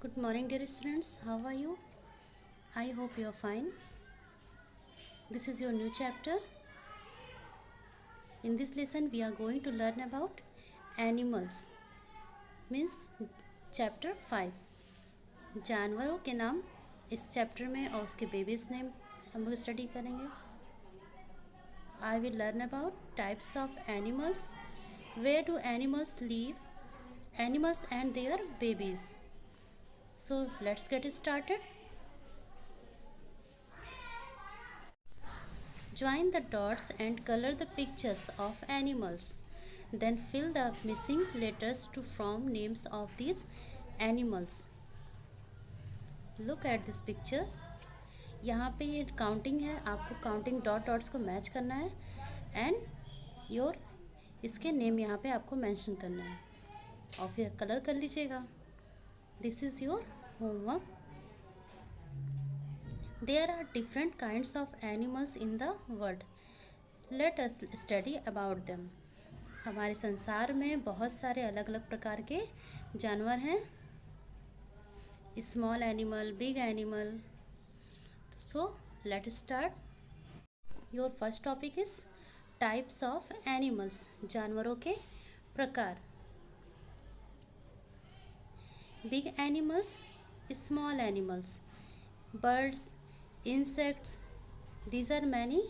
Good morning, dear students. How are you? I hope you are fine. This is your new chapter. In this lesson, we are going to learn about animals. Means chapter 5. जानवरों के नाम इस chapter में और उसके babies name हम लोग study करेंगे. I will learn about types of animals. Where do animals live? Animals and their babies. So let's get started. Join the dots and color the pictures of animals. Then fill the missing letters to form names of these animals. Look at these pictures. यहाँ पे ये counting है, आपको counting dots को match करना है and your इसके name यहाँ पे आपको मेंशन करना है और फिर कलर कर लीजिएगा. This is your homework. There are different kinds of animals in the world. Let us study about them. हमारे संसार में बहुत सारे अलग अलग प्रकार के जानवर हैं. Small animal, big animal. So let's start. Your first topic is types of animals. जानवरों के प्रकार. Big animals, small animals, birds, insects. These are many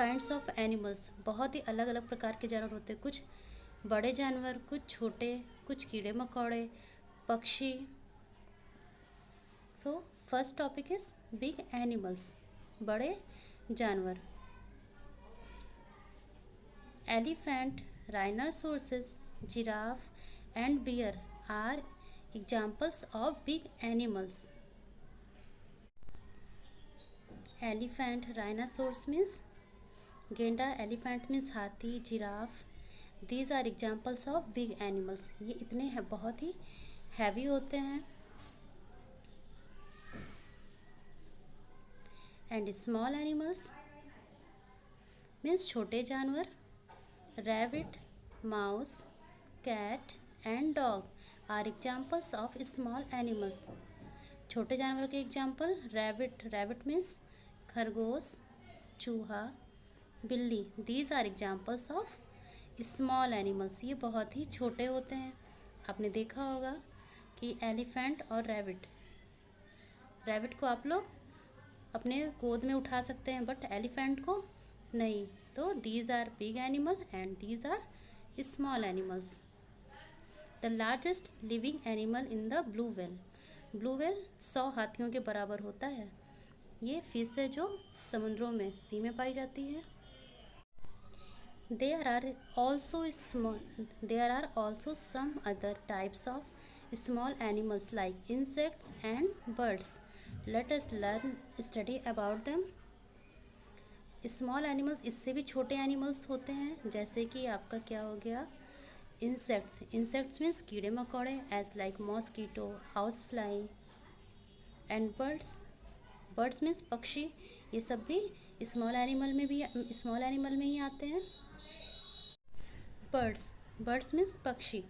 kinds of animals. बहुत ही अलग अलग प्रकार के जानवर होते हैं. कुछ बड़े जानवर, कुछ छोटे, कुछ कीड़े मकोड़े, पक्षी. So first topic is big animals. बड़े जानवर. Elephant, rhinoceros, giraffe and bear are examples of big animals. Elephant, rhinoceros means गेंडा, elephant means हाथी, giraffe. These are examples of big animals. ये इतने हैं, बहुत ही हैवी होते हैं. And small animals means छोटे जानवर. Rabbit, mouse, cat and dog are examples of small animals. छोटे जानवरों के एग्जाम्पल रैबिट मीन्स खरगोश, चूहा, बिल्ली. These are examples of small animals. ये बहुत ही छोटे होते हैं. आपने देखा होगा कि एलिफेंट और रैबिट को आप लोग अपने गोद में उठा सकते हैं बट एलिफेंट को नहीं. तो these are big animal and these are small animals. The largest living animal in the blue whale. Blue whale 100 हाथियों के बराबर होता है. ये फिश है जो समुद्रों में सी में पाई जाती है. There are also some other types of small animals like insects and birds. Let us study about them. Small animals इससे भी छोटे एनिमल्स होते हैं, जैसे कि आपका क्या हो गया इंसेक्ट्स मीन्स कीड़े मकोड़े as like mosquito, house fly. And birds means पक्षी. ये सब भी स्मॉल एनिमल में ही आते हैं. बर्ड्स मीन्स पक्षी.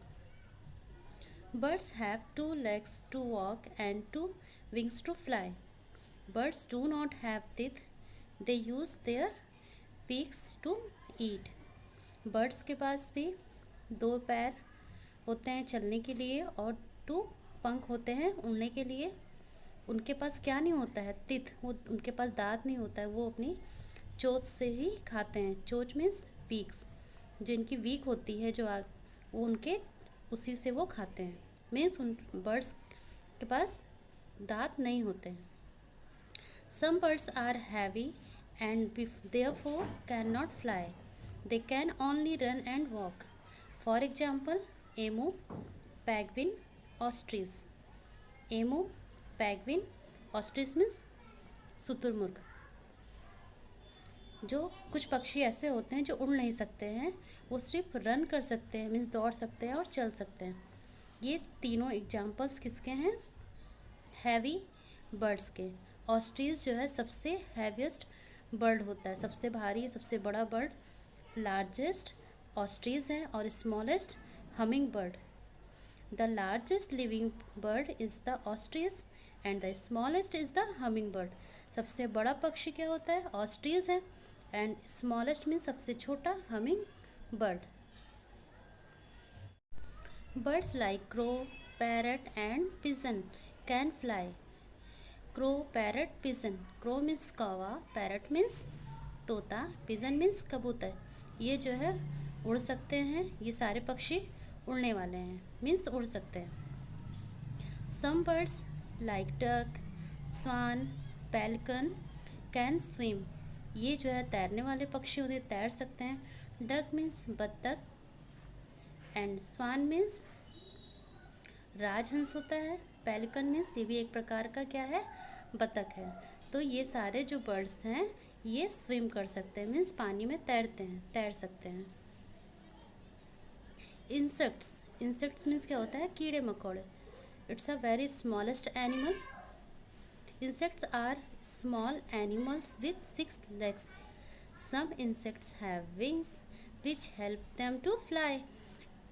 Birds have 2 legs to walk and 2 wings to fly. Birds do not have teeth. They use their beaks to eat. Birds के पास भी 2 पैर होते हैं चलने के लिए और 2 पंख होते हैं उड़ने के लिए. उनके पास क्या नहीं होता है, तित. वो उनके पास दांत नहीं होता है. वो अपनी चोंच से ही खाते हैं. चोंच मीन्स वीक्स. जो इनकी वीक होती है वो उनके उसी से वो खाते हैं. मीन्स उन बर्ड्स के पास दांत नहीं होते हैं. Some birds are heavy and therefore can not fly. They can only run and walk. For example emu, penguin, ostrich. Emu, penguin, ostrich means शुतुरमुर्ग. जो कुछ पक्षी ऐसे होते हैं जो उड़ नहीं सकते हैं, वो सिर्फ रन कर सकते हैं मीन्स दौड़ सकते हैं और चल सकते हैं. ये तीनों एग्जाम्पल्स किसके हैं? हैवी बर्ड्स के. ऑस्ट्रिच जो है सबसे हैवीएस्ट बर्ड होता है, सबसे भारी, सबसे बड़ा बर्ड. लार्जेस्ट ऑस्ट्रिच है और smallest humming bird. The largest living bird is the ostrich and the smallest is the hummingbird. सबसे बड़ा पक्षी क्या होता है? ऑस्ट्रिच है एंड स्मॉलेस्ट मीन्स सबसे छोटा humming bird. Birds like crow, parrot and pigeon can fly. Crow, parrot, pigeon. Crow means कौवा, parrot means तोता, pigeon means कबूतर. ये जो है उड़ सकते हैं. ये सारे पक्षी उड़ने वाले हैं, मीन्स उड़ सकते हैं. Some birds like duck, swan, pelican can swim. ये जो है तैरने वाले पक्षी होते हैं, तैर सकते हैं. Duck means बत्तख एंड स्वान मीन्स राजहंस होता है. पेलिकन मीन्स ये भी एक प्रकार का क्या है? बतख है. तो ये सारे जो बर्ड्स हैं ये स्विम कर सकते हैं, मीन्स पानी में तैर सकते हैं. इंसेक्ट्स मीन्स क्या होता है? कीड़े मकोड़े. It's a very smallest animal. Insects are small animals with 6 legs. Some insects have wings which help them to fly.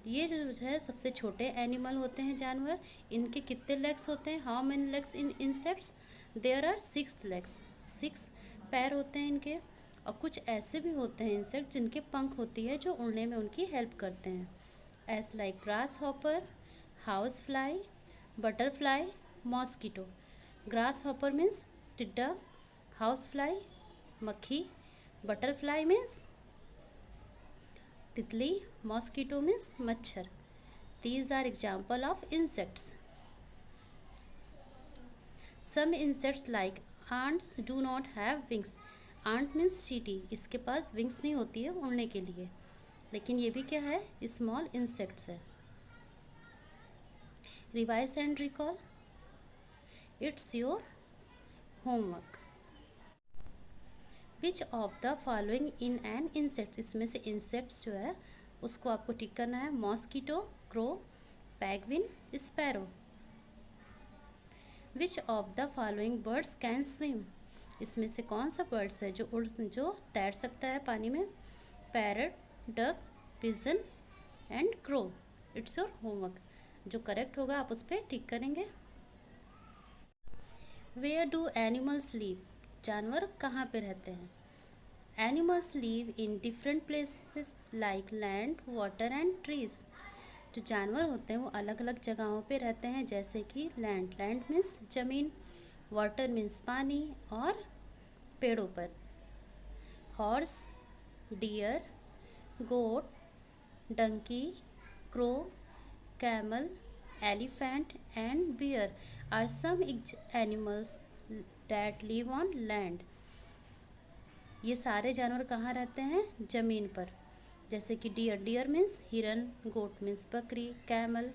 ये जो है सबसे छोटे एनिमल होते हैं, जानवर. इनके कितने लेग्स होते हैं? How many legs in insects? There are 6 legs. 6 पैर होते हैं इनके. और कुछ ऐसे भी होते हैं इंसेक्ट जिनके पंख होती है जो उड़ने में उनकी हेल्प करते हैं. As like grasshopper, house fly, butterfly, mosquito. Grasshopper means टिड्डा, हाउस फ्लाई मक्खी, बटरफ्लाई मीन्स तितली, मॉस्किटो मीन्स मच्छर. These are example of insects. Some insects like ants do not have wings. Ant means चींटी. इसके पास wings नहीं होती है उड़ने के लिए, लेकिन ये भी क्या है? स्मॉल इंसेक्ट्स है. Revise and recall. It's your homework. Which of the following in an insect. इसमें से इंसेक्ट्स जो है उसको आपको टिक करना है. Mosquito, crow, penguin, sparrow. Which of the following birds can swim. इसमें से कौन सा बर्ड्स है जो तैर सकता है पानी में? Parrot, duck, pigeon and crow. It's your homework. जो करेक्ट होगा आप उस पर टिक करेंगे. Where do animals live. जानवर कहाँ पे रहते हैं? Animals live in different places like land, water and trees. जो जानवर होते हैं वो अलग अलग जगहों पे रहते हैं, जैसे कि लैंड मीन्स ज़मीन, वाटर मीन्स पानी, और पेड़ों पर. Horse, deer, goat, donkey, crow, camel, elephant and bear are some animals that live on land. ये सारे जानवर कहाँ रहते हैं? ज़मीन पर. जैसे कि डियर मीन्स हिरन, गोट मीन्स बकरी, कैमल,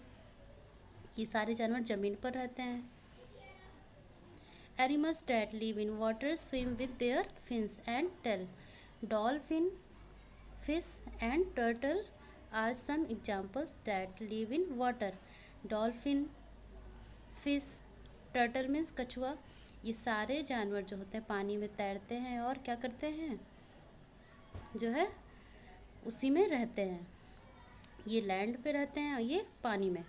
ये सारे जानवर ज़मीन पर रहते हैं. Animals that live in water swim with their fins and tail. Dolphin, fish and turtle are some examples that live in water. Dolphin, fish, turtle means कछुआ. ये सारे जानवर जो होते हैं पानी में तैरते हैं और क्या करते हैं? जो है उसी में रहते हैं. ये लैंड पे रहते हैं और ये पानी में.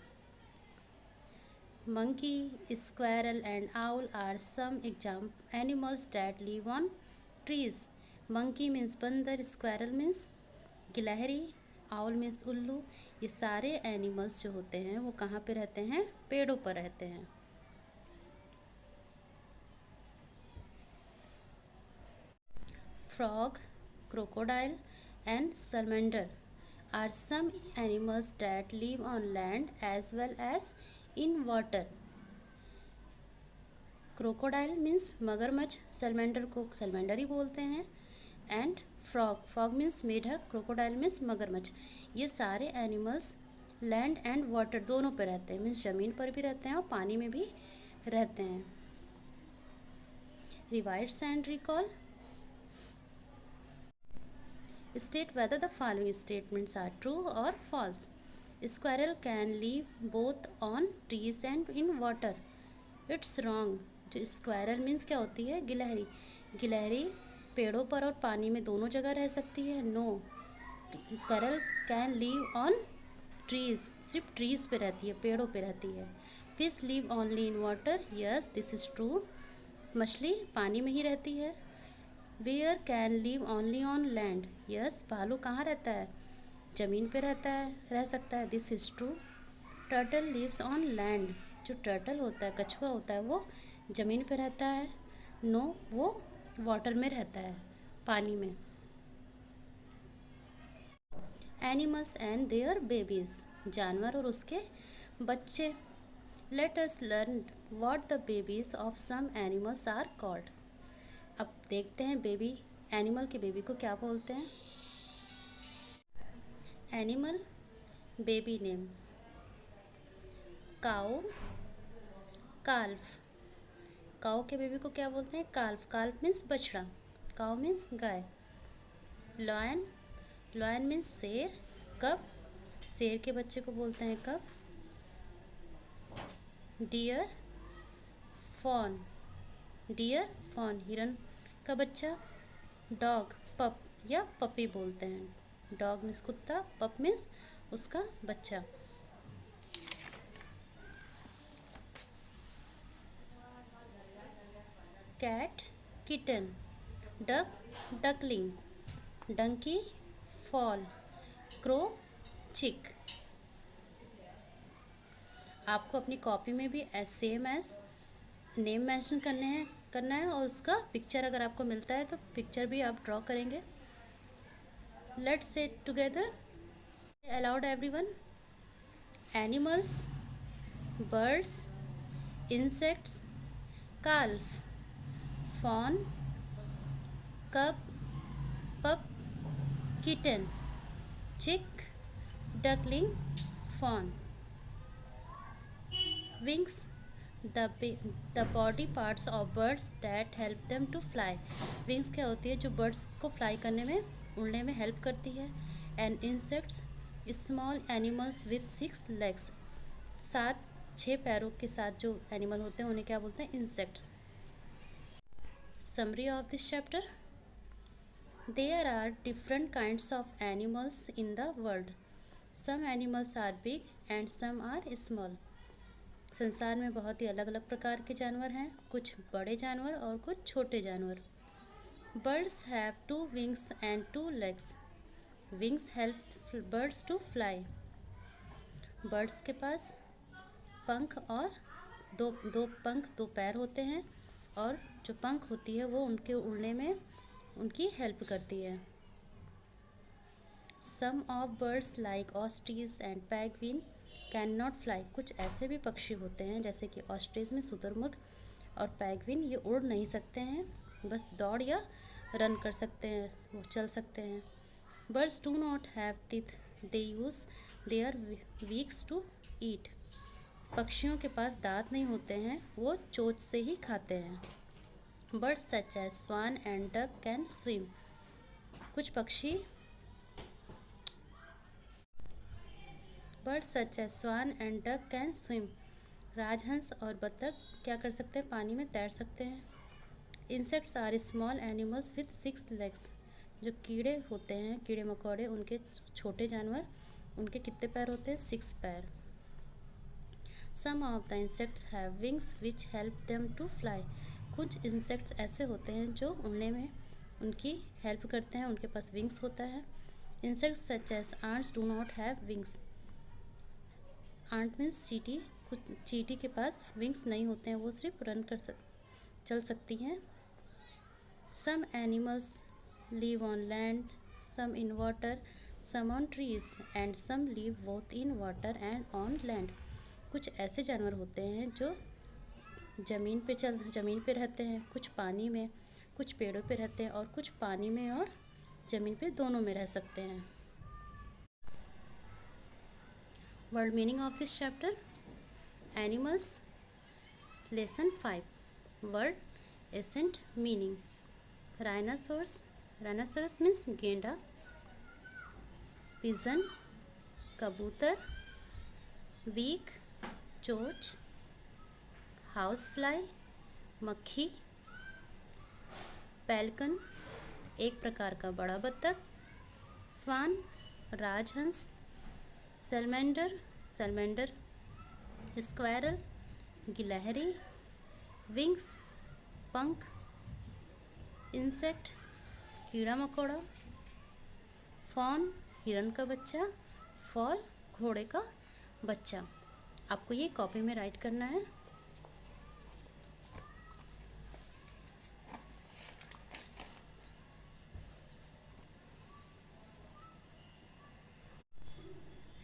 Monkey, squirrel and owl are some example animals that live on trees. Monkey means बंदर, स्क्वायरल मीन्स गिलहरी, आउल मीन्स उल्लू. ये सारे एनिमल्स जो होते हैं वो कहाँ पे रहते हैं? पेड़ों पर रहते हैं. Frog, crocodile and salamander are some animals that live on land as well as in water. Crocodile means मगरमच्छ, salamander को salamander ही बोलते हैं, and frog means मेढक, crocodile means मगरमच्छ. ये सारे animals land and water दोनों पे रहते हैं, मीन्स ज़मीन पर भी रहते हैं और पानी में भी रहते हैं. Revise and recall. State whether the following statements are true or false. Squirrel can live both on trees and in water. It's wrong. जो squirrel means क्या होती है? गिलहरी. गिलहरी पेड़ों पर और पानी में दोनों जगह रह सकती है. No. Squirrel can live on trees, सिर्फ ट्रीज पे रहती है, पेड़ों पे रहती है। Fish live only in water, yes this is true, मछली पानी में ही रहती है। Bear can live only on land, yes भालू कहाँ रहता है, ज़मीन पे रहता है, रह सकता है, this is true. Turtle lives on land, जो टर्टल होता है, कछुआ होता है, वो ज़मीन पे रहता है। नो वो वाटर में रहता है, पानी में। एनिमल्स एंड देयर बेबीज, जानवर और उसके बच्चे। Let us learn what the babies of some animals are called. अब देखते हैं बेबी, एनिमल के बेबी को क्या बोलते हैं। एनिमल बेबी नेम, काऊ, काल्फ। काऊ के बेबी को क्या बोलते हैं, काल्फ। काल्फ मीन्स बछड़ा, काऊ मीन्स गाय। लॉयन, लॉयन मीन्स शेर, कब, शेर के बच्चे को बोलते हैं कब। डियर, फॉन, डियर फॉन, हिरन का बच्चा। डॉग, पप या पपी बोलते हैं। डॉग मीन्स कुत्ता, पप मीन्स उसका बच्चा। Cat, kitten. Duck, duckling. Donkey, foal. Crow, chick. आपको अपनी कॉपी में भी सेम एज नेम मेंशन करना है और उसका पिक्चर अगर आपको मिलता है तो पिक्चर भी आप ड्रॉ करेंगे। Let's say together, aloud everyone. Animals, birds, insects, calf, fawn, cub, pup, kitten, chick, duckling, fawn. Wings, the body parts of birds that help them to fly. Wings क्या होती है, जो birds को fly करने में, उड़ने में help करती है। And insects, small animals with 6 legs. 6 पैरों के साथ जो एनिमल होते हैं उन्हें क्या बोलते हैं, insects. Summary of this chapter. There are different kinds of animals in the world. Some animals are big and some are small. संसार में बहुत ही अलग अलग प्रकार के जानवर हैं, कुछ बड़े जानवर और कुछ छोटे जानवर। Birds have 2 wings and 2 legs. Wings help birds to fly. Birds के पास पंख और दो पैर होते हैं और जो पंख होती है वो उनके उड़ने में उनकी हेल्प करती है। Some of birds like ostrich and penguin can not fly. कुछ ऐसे भी पक्षी होते हैं जैसे कि ऑस्ट्रिच में शुतुरमुर्ग और पेंगुइन, ये उड़ नहीं सकते हैं, बस दौड़ या रन कर सकते हैं, वो चल सकते हैं। Birds do not have teeth, they use their beaks to eat. पक्षियों के पास दांत नहीं होते हैं, वो चोंच से ही खाते हैं। Birds such as swan and duck can swim. कुछ पक्षी, birds such as swan and duck can swim. राजहंस और बतख क्या कर सकते हैं, पानी में तैर सकते हैं। Insects are small animals with 6 legs. जो कीड़े होते हैं, कीड़े मकोड़े, उनके छोटे जानवर, उनके कितने पैर होते हैं, 6 पैर। Some of the insects have wings which help them to fly. कुछ इंसेक्ट्स ऐसे होते हैं जो उड़ने में उनकी हेल्प करते हैं, उनके पास विंग्स होता है। Insects such as ants do not have wings. Ant means चींटी, कुछ चींटी के पास विंग्स नहीं होते हैं, वो सिर्फ चल सकती हैं। Some animals live on land, some in water, some on trees and some live both in water and on land. कुछ ऐसे जानवर होते हैं जो ज़मीन पे रहते हैं, कुछ पानी में, कुछ पेड़ों पे रहते हैं और कुछ पानी में और ज़मीन पे दोनों में रह सकते हैं। Word meaning of this chapter, animals, lesson 5, word ascent meaning. Rhinoceros, rhinoceros means गेंडा। पिजन, कबूतर। वीक, चोच। हाउस फ्लाई, मक्खी। पेल्कन, एक प्रकार का बड़ा बत्तख। स्वान, राजहंस। सैलमेंडर, सैलमेंडर, स्क्वायरल, गिलहरी, विंग्स, पंख, इंसेक्ट, कीड़ा मकोड़ा, फॉन, हिरन का बच्चा, फॉल, घोड़े का बच्चा। आपको ये कॉपी में राइट करना है।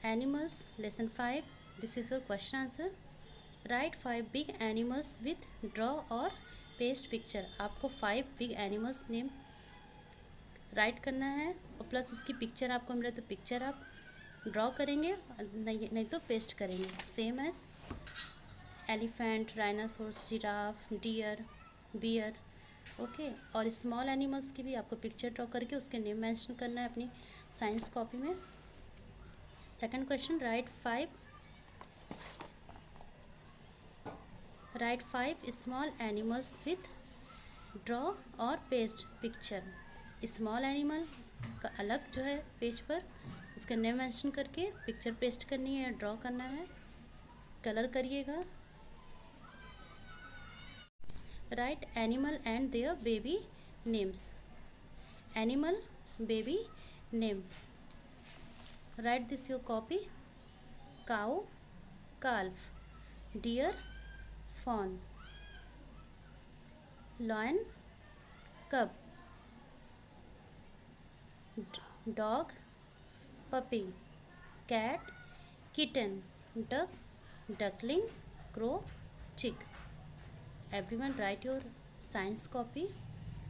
Animals, lesson 5. This is your question answer. Write 5 big animals with draw or paste picture. आपको 5 big animals नेम राइट करना है और प्लस उसकी पिक्चर आपको मिले तो पिक्चर आप ड्रॉ करेंगे, नहीं तो पेस्ट करेंगे। Same as elephant, rhinoceros, giraffe, deer, bear. Okay, और स्मॉल एनिमल्स की भी आपको पिक्चर ड्रॉ करके उसके नेम मेंशन करना है अपनी साइंस कॉपी में। Second question, write 5 small animals with draw और पेस्ट पिक्चर। स्मॉल एनिमल का अलग जो है पेज पर उसका नेम मेंशन करके पिक्चर पेस्ट करनी है, ड्रॉ करना है, कलर करिएगा। Write animal and their baby names. Animal, baby, name. Write this your copy. Cow, calf, deer, fawn, lion, cub, dog, puppy, cat, kitten, duck, duckling, crow, chick. Everyone write your science copy.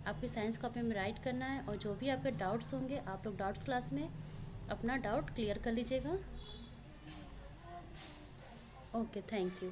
आपकी science copy में right करना है और जो भी आपके doubts होंगे आप लोग डाउट्स क्लास में अपना डाउट क्लियर कर लीजिएगा। Okay, thank you.